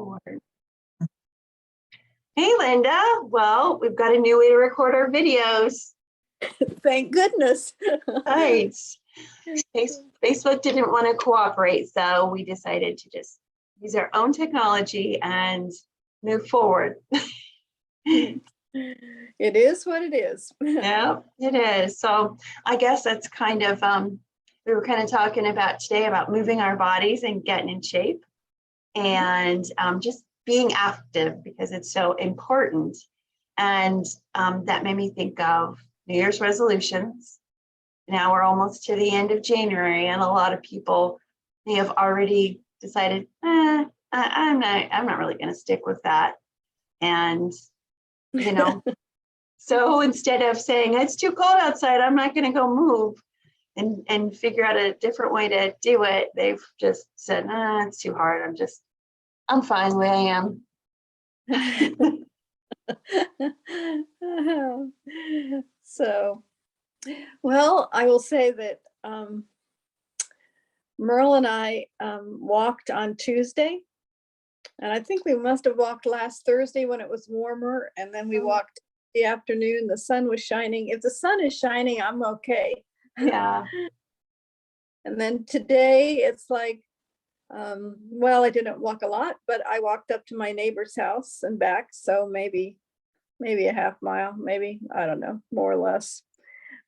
forward. Hey, Linda. Well, we've got a new way to record our videos. Thank goodness. Right. Facebook didn't want to cooperate, so we decided to just use our own technology and move forward. It is what it is. Yeah, it is. So I guess that's kind of, we were kind of talking about today about moving our bodies and getting in shape and just being active because it's so important. And that made me think of New Year's resolutions. Now we're almost to the end of January, and a lot of people may have already decided, I'm not really going to stick with that. And, you know, so instead of saying it's too cold outside, I'm not going to go move and figure out a different way to do it, they've just said, it's too hard. I'm fine the way I am. So, well, I will say that Merle and I walked on Tuesday, and I think we must have walked last Thursday when it was warmer, and then we walked the afternoon. The sun was shining. If the sun is shining, I'm okay. Yeah. And then today it's like, well, I didn't walk a lot, but I walked up to my neighbor's house and back. So maybe a half mile, maybe, I don't know, more or less.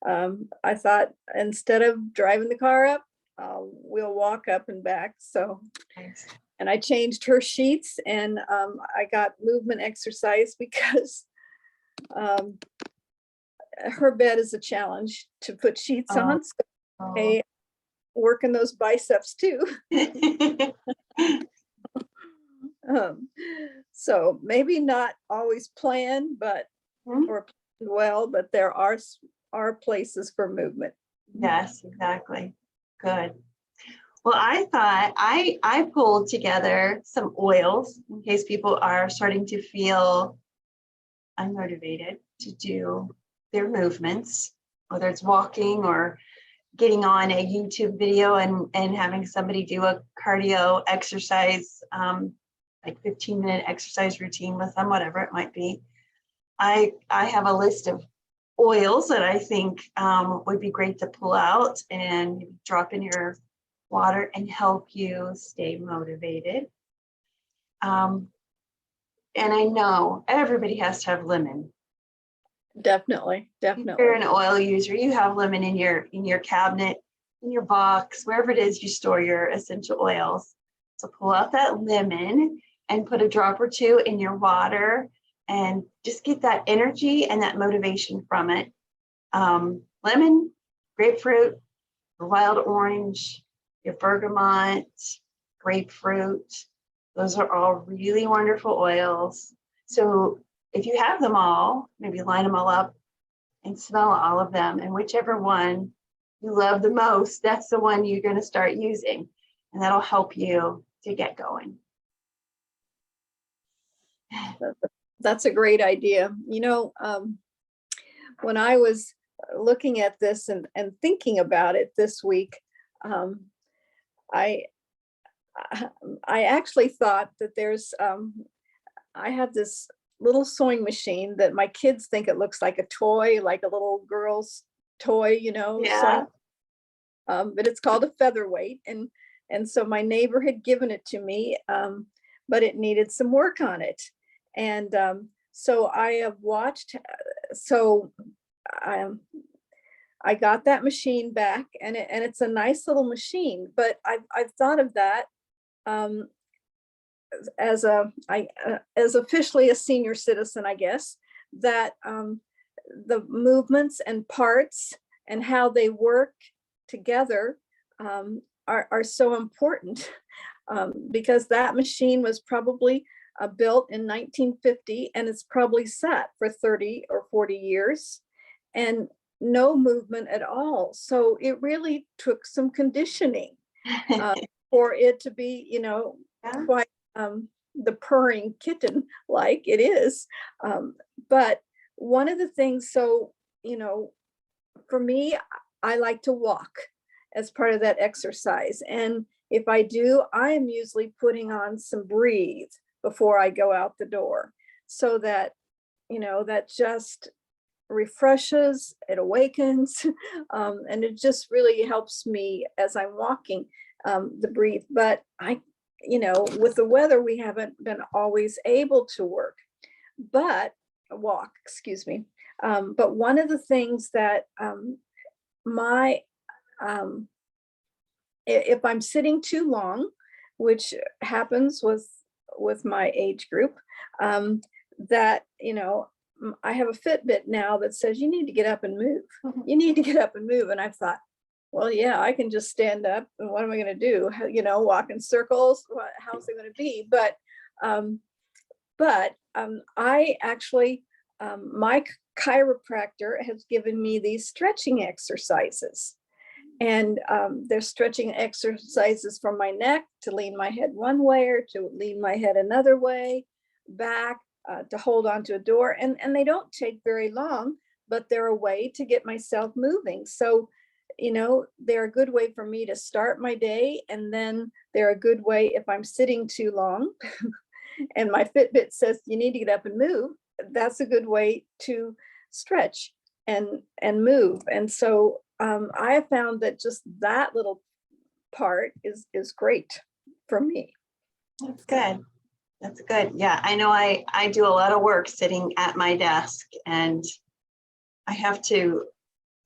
I thought instead of driving the car up, we'll walk up and back. So, Nice. and I changed her sheets, and I got movement exercise because her bed is a challenge to put sheets on. So I working those biceps too. So maybe not always planned, but or planned well, but there are places for movement. Yes, exactly. Good. Well, I thought I pulled together some oils in case people are starting to feel unmotivated to do their movements, whether it's walking or getting on a YouTube video and having somebody do a cardio exercise, like 15-minute exercise routine with them, whatever it might be. I have a list of oils that I think would be great to pull out and drop in your water and help you stay motivated. And I know everybody has to have lemon. Definitely. If you're an oil user, you have lemon in your cabinet, in your box, wherever it is you store your essential oils. So pull out that lemon and put a drop or two in your water and just get that energy and that motivation from it. Lemon, grapefruit, wild orange, your bergamot, grapefruit. Those are all really wonderful oils. So if you have them all, maybe line them all up and smell all of them. And whichever one you love the most, that's the one you're going to start using. And that'll help you to get going. That's a great idea. You know, when I was looking at this and thinking about it this week, I actually thought that there's, I have this little sewing machine that my kids think it looks like a toy, like a little girl's toy, you know. Yeah. But it's called a featherweight, and so my neighbor had given it to me, but it needed some work on it, and so I have watched. So I got that machine back, and it's a nice little machine. But I've thought of that as officially a senior citizen, I guess, that the movements and parts and how they work together are so important, because that machine was probably built in 1950, and it's probably sat for 30 or 40 years and no movement at all. So it really took some conditioning for it to be, you know, quite the purring kitten like it is. But one of the things, so, you know, for me, I like to walk as part of that exercise. And if I do, I am usually putting on some Breathe before I go out the door, so that, that just refreshes, it awakens, and it just really helps me as I'm walking, to breathe. But with the weather, we haven't been always able to walk, excuse me. But one of the things that if I'm sitting too long, which happens with my age group, that, I have a Fitbit now that says you need to get up and move. You need to get up and move. And I've thought, well, yeah, I can just stand up, and what am I going to do? Walk in circles. How's it going to be? But I actually, my chiropractor has given me these stretching exercises. And there's stretching exercises for my neck, to lean my head one way or to lean my head another way, back, to hold onto a door. And they don't take very long, but they're a way to get myself moving. So, they're a good way for me to start my day. And then they're a good way if I'm sitting too long and my Fitbit says you need to get up and move. That's a good way to stretch and move. And so I have found that just that little part is great for me. That's good. That's good. Yeah, I know I do a lot of work sitting at my desk, and I have to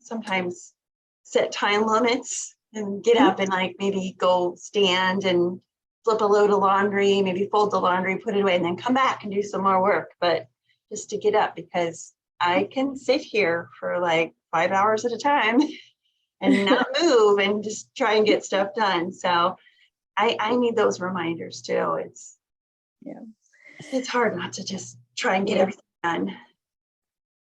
sometimes set time limits and get up and maybe go stand and flip a load of laundry, maybe fold the laundry, put it away, and then come back and do some more work. But just to get up, because I can sit here for 5 hours at a time and not move and just try and get stuff done. So I need those reminders too. It's hard not to just try and get everything done.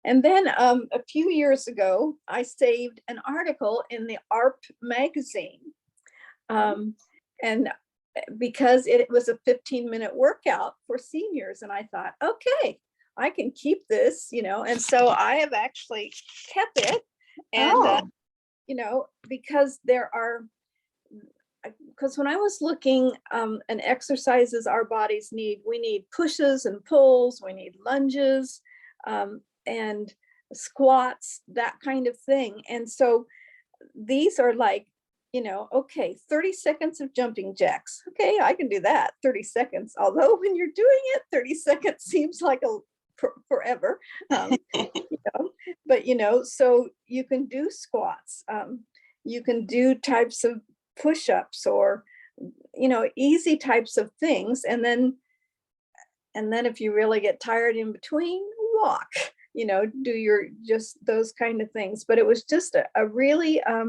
And then a few years ago, I saved an article in the ARP magazine. And because it was a 15-minute workout for seniors. And I thought, okay, I can keep this, and so I have actually kept it. And, because because when I was looking and exercises our bodies need, we need pushes and pulls, we need lunges, and squats, that kind of thing. And so these are okay, 30 seconds of jumping jacks. Okay, I can do that, 30 seconds. Although when you're doing it, 30 seconds seems like forever. But, so you can do squats. You can do types of push-ups or, easy types of things. And then if you really get tired in between, walk, do just those kind of things. But it was just a really, I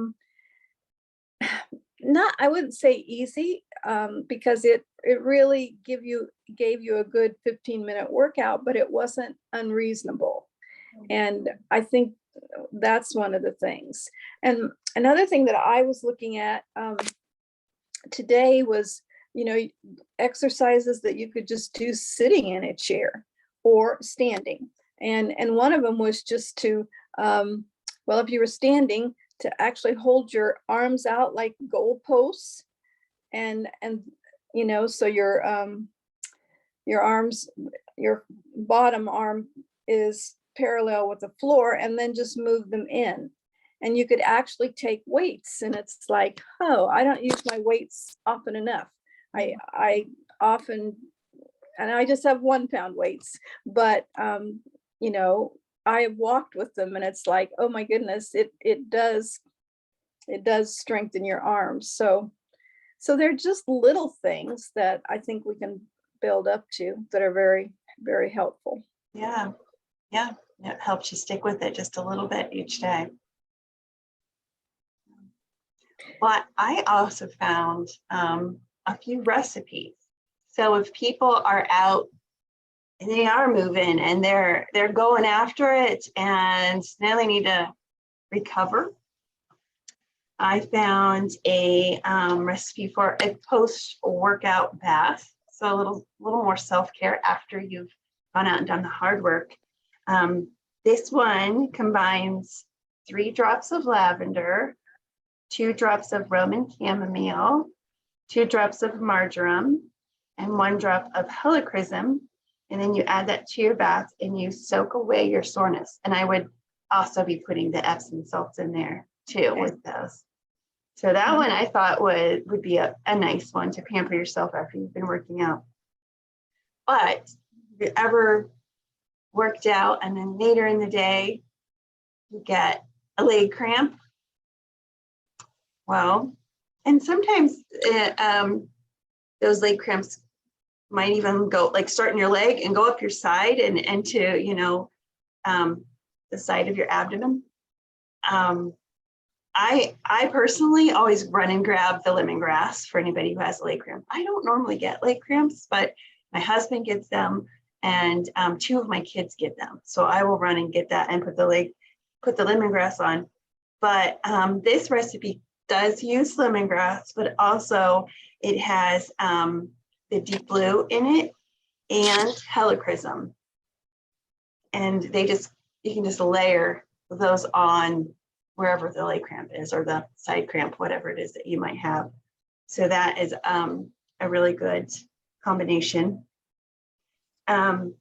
wouldn't say easy, because it really gave you a good 15-minute workout, but it wasn't unreasonable. And I think that's one of the things. And another thing that I was looking at today was, exercises that you could just do sitting in a chair or standing. And one of them was just to, if you were standing, to actually hold your arms out like goalposts, and so your arms, your bottom arm is parallel with the floor, and then just move them in. And you could actually take weights, and it's like, oh, I don't use my weights often enough. I often, and I just have 1 pound weights, but I have walked with them, and it's like, oh my goodness, it does strengthen your arms. So they're just little things that I think we can build up to that are very, very helpful. Yeah. It helps you stick with it just a little bit each day. But I also found a few recipes. So if people are out and they are moving and they're going after it and now they need to recover, I found a recipe for a post-workout bath. So a little more self-care after you've gone out and done the hard work. This one combines 3 drops of lavender, 2 drops of Roman chamomile, 2 drops of marjoram, and 1 drop of helichrysum. And then you add that to your bath and you soak away your soreness. And I would also be putting the Epsom salts in there too with those. So that one I thought would be a nice one to pamper yourself after you've been working out. But if you ever worked out and then later in the day you get a leg cramp, well, and sometimes those leg cramps might even go like start in your leg and go up your side and into, you know, the side of your abdomen. I personally always run and grab the lemongrass for anybody who has a leg cramp. I don't normally get leg cramps, but my husband gets them and 2 of my kids get them. So I will run and get that and put the lemongrass on. But this recipe does use lemongrass, but also it has the deep blue in it and helichrysum. And you can just layer those on wherever the leg cramp is or the side cramp, whatever it is that you might have. So that is a really good combination. Another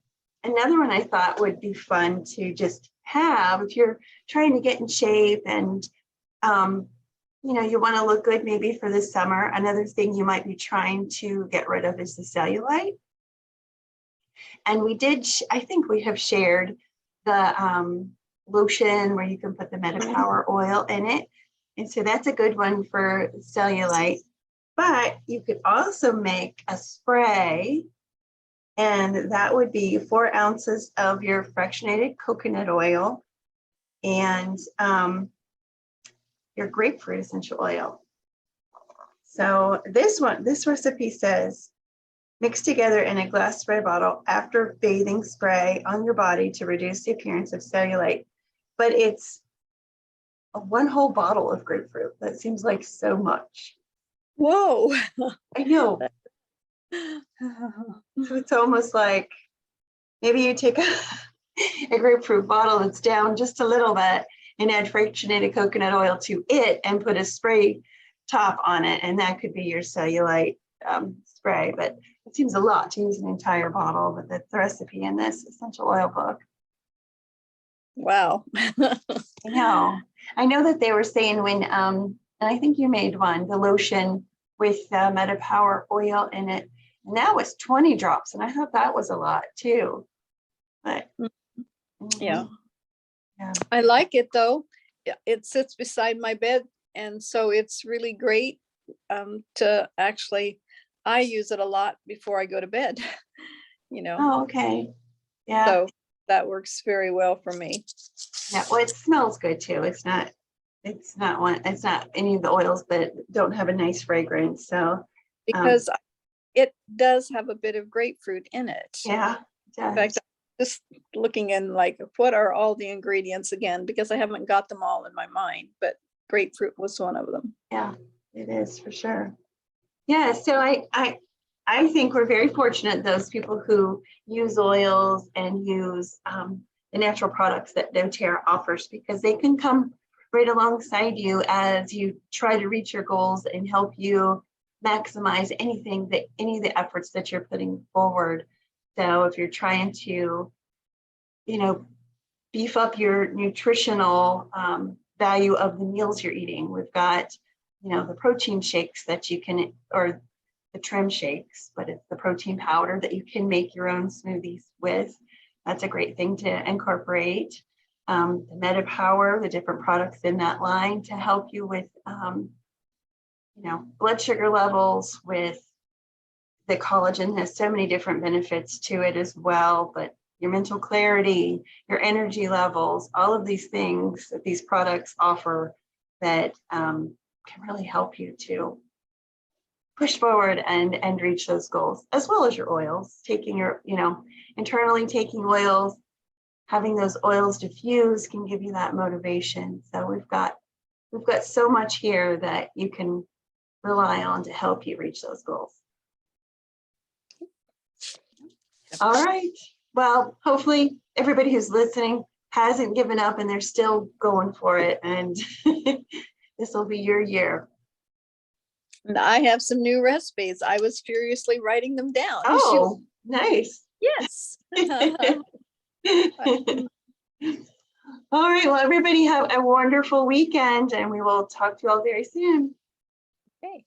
one I thought would be fun to just have if you're trying to get in shape and you know, you want to look good maybe for the summer. Another thing you might be trying to get rid of is the cellulite. And I think we have shared the lotion where you can put the MetaPower oil in it. And so that's a good one for cellulite. But you could also make a spray, and that would be 4 ounces of your fractionated coconut oil and your grapefruit essential oil. So this recipe says, mix together in a glass spray bottle after bathing, spray on your body to reduce the appearance of cellulite. But it's 1 whole bottle of grapefruit. That seems like so much. Whoa. I know. So it's almost like maybe you take a grapefruit bottle that's down just a little bit and add fractionated coconut oil to it and put a spray top on it. And that could be your cellulite spray. But it seems a lot to use an entire bottle, but that's the recipe in this essential oil book. Wow. I know that they were saying when, and I think you made one, the lotion with MetaPower oil in it, and that was 20 drops. And I thought that was a lot too. But yeah. I like it though. It sits beside my bed. And so it's really great to actually, I use it a lot before I go to bed, you know. Oh, okay. Yeah. So that works very well for me. Yeah. Well, it smells good too. It's not any of the oils that don't have a nice fragrance. So because it does have a bit of grapefruit in it. Yeah. It does. In fact, just looking in like, what are all the ingredients again? Because I haven't got them all in my mind, but grapefruit was one of them. Yeah, it is for sure. Yeah, so I think we're very fortunate, those people who use oils and use the natural products that doTERRA offers, because they can come right alongside you as you try to reach your goals and help you maximize any of the efforts that you're putting forward. So if you're trying to, you know, beef up your nutritional value of the meals you're eating, we've got, you know, the protein shakes that you can, or the trim shakes, but it's the protein powder that you can make your own smoothies with. That's a great thing to incorporate. The MetaPower, the different products in that line to help you with, you know, blood sugar levels. With the collagen has so many different benefits to it as well, but your mental clarity, your energy levels, all of these things that these products offer that can really help you to push forward and reach those goals, as well as your oils, taking your, you know, internally taking oils, having those oils diffuse can give you that motivation. So we've got so much here that you can rely on to help you reach those goals. All right. Well, hopefully everybody who's listening hasn't given up and they're still going for it. And this will be your year. And I have some new recipes. I was furiously writing them down. Oh, nice. Yes. All right. Well, everybody have a wonderful weekend, and we will talk to you all very soon. Okay.